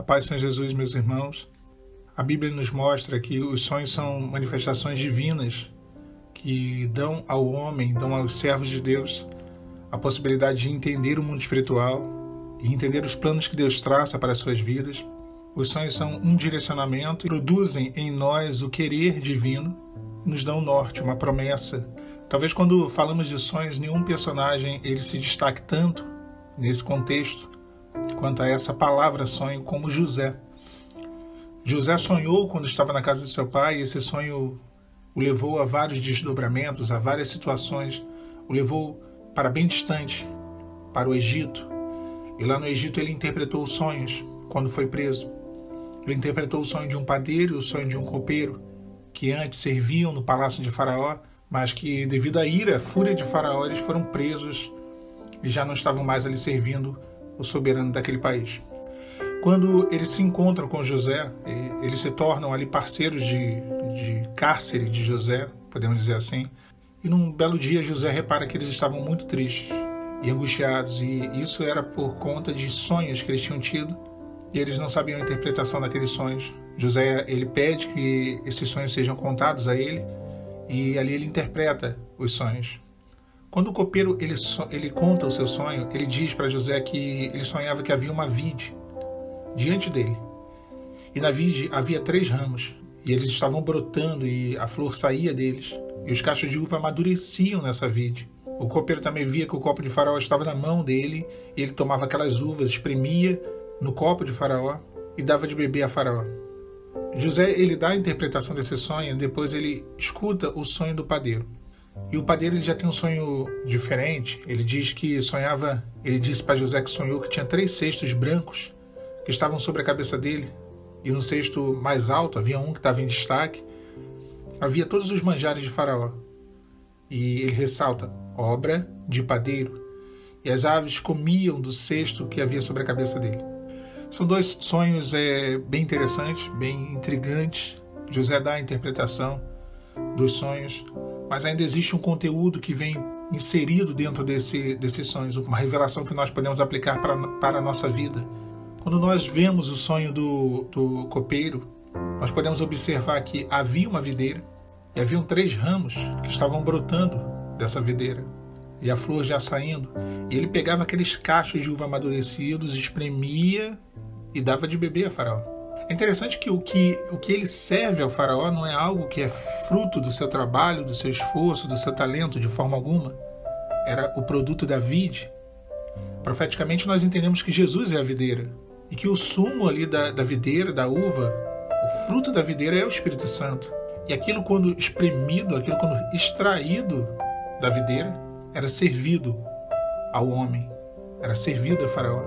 paz, Senhor Jesus, meus irmãos. A Bíblia nos mostra que os sonhos são manifestações divinas que dão ao homem, dão aos servos de Deus a possibilidade de entender o mundo espiritual e entender os planos que Deus traça para as suas vidas. Os sonhos são um direcionamento e produzem em nós o querer divino e nos dão um norte, uma promessa. Talvez quando falamos de sonhos, nenhum personagem ele se destaque tanto nesse contexto quanto a essa palavra sonho, como José. José sonhou quando estava na casa de seu pai, e esse sonho o levou a vários desdobramentos, a várias situações, o levou para bem distante, para o Egito. E lá no Egito ele interpretou os sonhos quando foi preso. Ele interpretou o sonho de um padeiro e o sonho de um copeiro, que antes serviam no palácio de Faraó, mas que devido à ira, à fúria de Faraó, eles foram presos e já não estavam mais ali servindo o soberano daquele país. Quando eles se encontram com José, eles se tornam ali parceiros de cárcere de José, podemos dizer assim. E num belo dia José repara que eles estavam muito tristes e angustiados, e isso era por conta de sonhos que eles tinham tido e eles não sabiam a interpretação daqueles sonhos. José ele pede que esses sonhos sejam contados a ele e ali ele interpreta os sonhos. Quando o copeiro ele conta o seu sonho, ele diz para José que ele sonhava que havia uma vide diante dele. E na vide havia 3 ramos, e eles estavam brotando e a flor saía deles, e os cachos de uva amadureciam nessa vide. O copeiro também via que o copo de Faraó estava na mão dele, e ele tomava aquelas uvas, espremia no copo de Faraó e dava de beber a Faraó. José ele dá a interpretação desse sonho, depois ele escuta o sonho do padeiro. E o padeiro ele já tem um sonho diferente. Ele diz que sonhava, ele disse para José que sonhou que tinha 3 cestos brancos que estavam sobre a cabeça dele, e no cesto mais alto havia um que estava em destaque, havia todos os manjares de Faraó. E ele ressalta, obra de padeiro, e as aves comiam do cesto que havia sobre a cabeça dele. São 2 sonhos bem interessantes, bem intrigantes. José dá a interpretação dos sonhos, mas ainda existe um conteúdo que vem inserido dentro desses sonhos, uma revelação que nós podemos aplicar para a nossa vida. Quando nós vemos o sonho do copeiro, nós podemos observar que havia uma videira e haviam 3 ramos que estavam brotando dessa videira e a flor já saindo, e ele pegava aqueles cachos de uva amadurecidos, espremia e dava de beber a Faraó. É interessante que o que ele serve ao Faraó não é algo que é fruto do seu trabalho, do seu esforço, do seu talento, de forma alguma. Era o produto da vide. Profeticamente nós entendemos que Jesus é a videira e que o sumo ali da videira, da uva, o fruto da videira é o Espírito Santo. E aquilo quando espremido, aquilo quando extraído da videira, era servido ao homem, era servido a Faraó.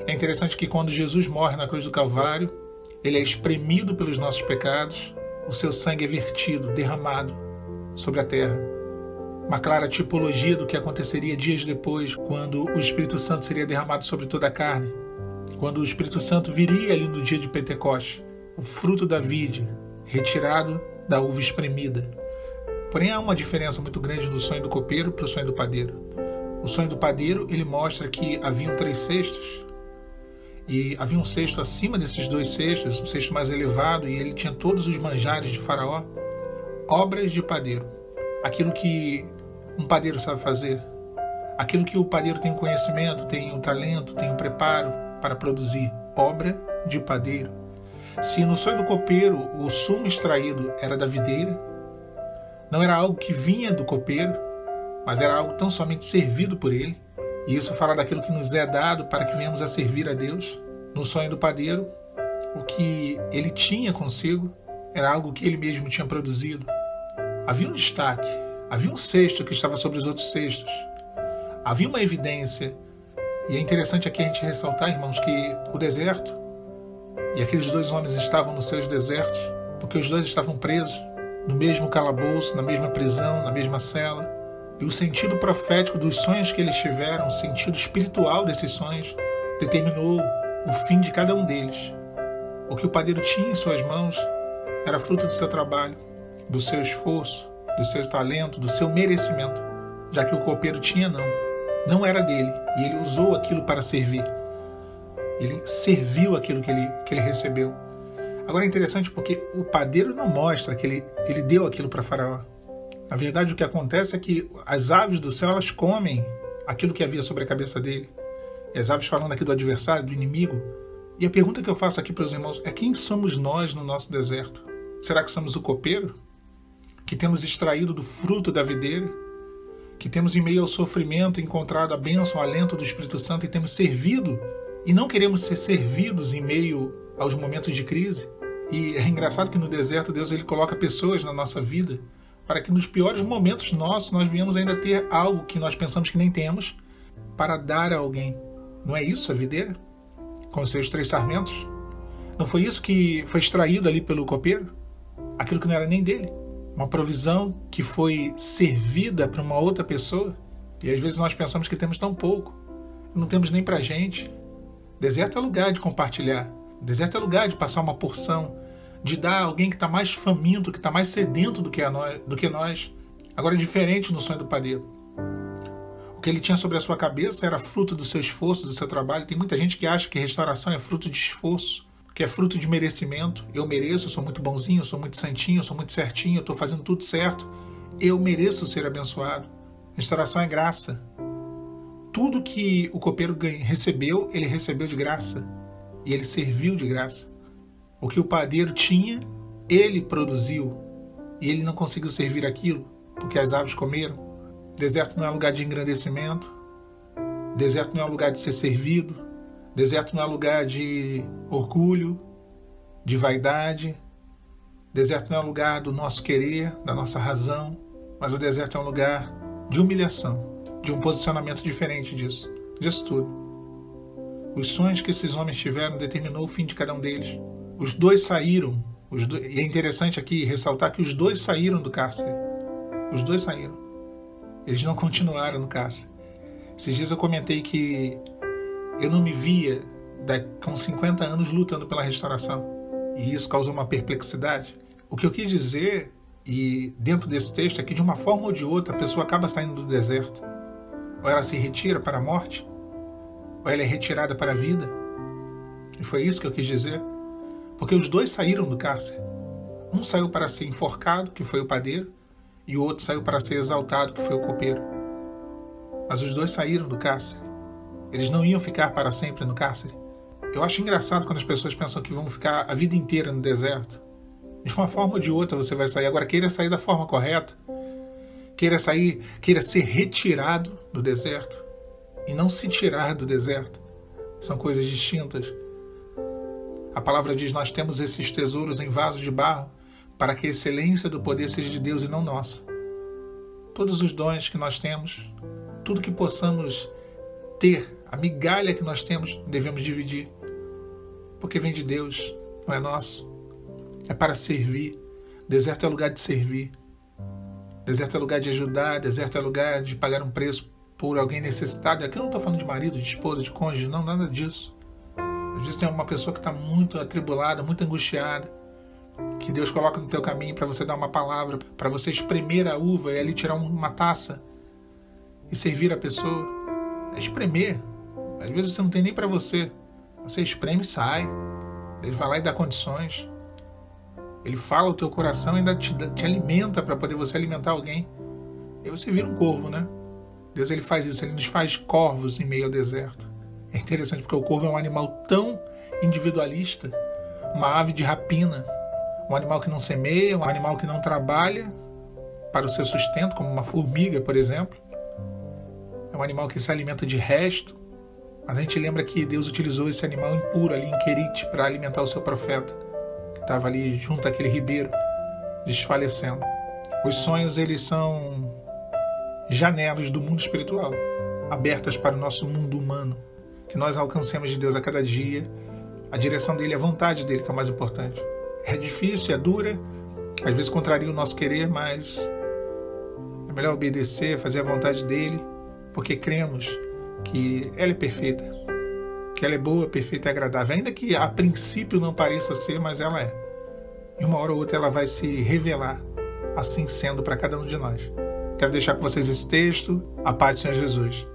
É interessante que quando Jesus morre na cruz do Calvário, ele é espremido pelos nossos pecados, o seu sangue é vertido, derramado sobre a terra. Uma clara tipologia do que aconteceria dias depois, quando o Espírito Santo seria derramado sobre toda a carne. Quando o Espírito Santo viria ali no dia de Pentecostes, o fruto da vide, retirado da uva espremida. Porém, há uma diferença muito grande do sonho do copeiro para o sonho do padeiro. O sonho do padeiro, ele mostra que haviam 3 cestos, e havia um cesto acima desses 2 cestos, um cesto mais elevado, e ele tinha todos os manjares de Faraó, obras de padeiro. Aquilo que um padeiro sabe fazer, aquilo que o padeiro tem o conhecimento, tem o talento, tem o preparo para produzir, obra de padeiro. Se no sonho do copeiro o sumo extraído era da videira, não era algo que vinha do copeiro, mas era algo tão somente servido por ele. E isso fala daquilo que nos é dado para que venhamos a servir a Deus. No sonho do padeiro, o que ele tinha consigo era algo que ele mesmo tinha produzido. Havia um destaque, havia um cesto que estava sobre os outros cestos. Havia uma evidência. E é interessante aqui a gente ressaltar, irmãos, que o deserto, e aqueles 2 homens estavam nos seus desertos, porque os 2 estavam presos, no mesmo calabouço, na mesma prisão, na mesma cela. E o sentido profético dos sonhos que eles tiveram, o sentido espiritual desses sonhos, determinou o fim de cada um deles. O que o padeiro tinha em suas mãos era fruto do seu trabalho, do seu esforço, do seu talento, do seu merecimento, já que o copeiro tinha não era dele, e ele usou aquilo para servir. Ele serviu aquilo que ele recebeu. Agora é interessante porque o padeiro não mostra que ele deu aquilo para Faraó. Na verdade, o que acontece é que as aves do céu, elas comem aquilo que havia sobre a cabeça dele. E as aves falando aqui do adversário, do inimigo. E a pergunta que eu faço aqui para os irmãos é: quem somos nós no nosso deserto? Será que somos o copeiro? Que temos extraído do fruto da videira? Que temos, em meio ao sofrimento, encontrado a bênção, o alento do Espírito Santo e temos servido? E não queremos ser servidos em meio aos momentos de crise? E é engraçado que no deserto Deus ele coloca pessoas na nossa vida para que nos piores momentos nossos nós venhamos ainda ter algo que nós pensamos que nem temos para dar a alguém. Não é isso a videira? Com os seus 3 sarmentos? Não foi isso que foi extraído ali pelo copeiro? Aquilo que não era nem dele? Uma provisão que foi servida para uma outra pessoa? E às vezes nós pensamos que temos tão pouco. Não temos nem para a gente. Deserto é lugar de compartilhar. Deserto é lugar de passar uma porção, de dar a alguém que está mais faminto, que está mais sedento do que nós. Agora é diferente no sonho do padeiro. O que ele tinha sobre a sua cabeça era fruto do seu esforço, do seu trabalho. Tem muita gente que acha que restauração é fruto de esforço, que é fruto de merecimento. Eu mereço, eu sou muito bonzinho, eu sou muito santinho, eu sou muito certinho, eu estou fazendo tudo certo. Eu mereço ser abençoado. Restauração é graça. Tudo que o copeiro recebeu, ele recebeu de graça. E ele serviu de graça. O que o padeiro tinha, ele produziu. E ele não conseguiu servir aquilo, porque as aves comeram. Deserto não é lugar de engrandecimento. Deserto não é lugar de ser servido. Deserto não é lugar de orgulho, de vaidade. Deserto não é lugar do nosso querer, da nossa razão. Mas o deserto é um lugar de humilhação, de um posicionamento diferente disso tudo. Os sonhos que esses homens tiveram determinou o fim de cada um deles. Os dois saíram. E é interessante aqui ressaltar que os dois saíram do cárcere. Os dois saíram. Eles não continuaram no cárcere. Esses dias eu comentei que eu não me via com 50 anos lutando pela restauração. E isso causou uma perplexidade. O que eu quis dizer, e dentro desse texto, é que de uma forma ou de outra a pessoa acaba saindo do deserto. Ou ela se retira para a morte, ou ela é retirada para a vida. E foi isso que eu quis dizer. Porque os dois saíram do cárcere. Um saiu para ser enforcado, que foi o padeiro, e o outro saiu para ser exaltado, que foi o copeiro. Mas os dois saíram do cárcere. Eles não iam ficar para sempre no cárcere. Eu acho engraçado quando as pessoas pensam que vão ficar a vida inteira no deserto. De uma forma ou de outra você vai sair. Agora, queira sair da forma correta. Queira ser retirado do deserto. E não se tirar do deserto. São coisas distintas. A palavra diz: nós temos esses tesouros em vasos de barro para que a excelência do poder seja de Deus e não nossa. Todos os dons que nós temos, tudo que possamos ter, a migalha que nós temos, devemos dividir. Porque vem de Deus, não é nosso. É para servir. Deserto é lugar de servir. Deserto é lugar de ajudar. Deserto é lugar de pagar um preço por alguém necessitado. Aqui eu não estou falando de marido, de esposa, de cônjuge, não, nada disso. Às vezes tem uma pessoa que está muito atribulada, muito angustiada, que Deus coloca no teu caminho para você dar uma palavra, para você espremer a uva e ali tirar uma taça e servir a pessoa. É espremer. Às vezes você não tem nem para você. Você espreme e sai. Ele vai lá e dá condições. Ele fala o teu coração e ainda te alimenta para poder você alimentar alguém. E aí você vira um corvo, né? Deus ele faz isso, ele nos faz corvos em meio ao deserto. É interessante porque o corvo é um animal tão individualista, uma ave de rapina, um animal que não semeia, um animal que não trabalha para o seu sustento, como uma formiga, por exemplo. É um animal que se alimenta de resto. Mas a gente lembra que Deus utilizou esse animal impuro ali em Querite para alimentar o seu profeta, que estava ali junto àquele ribeiro, desfalecendo. Os sonhos, eles são janelas do mundo espiritual, abertas para o nosso mundo humano, que nós alcancemos de Deus a cada dia, a direção dele, a vontade dele, que é o mais importante. É difícil, é dura, às vezes contraria o nosso querer, mas é melhor obedecer, fazer a vontade dele, porque cremos que ela é perfeita, que ela é boa, perfeita e agradável, ainda que a princípio não pareça ser, mas ela é. E uma hora ou outra ela vai se revelar, assim sendo para cada um de nós. Quero deixar com vocês esse texto. A paz do Senhor Jesus.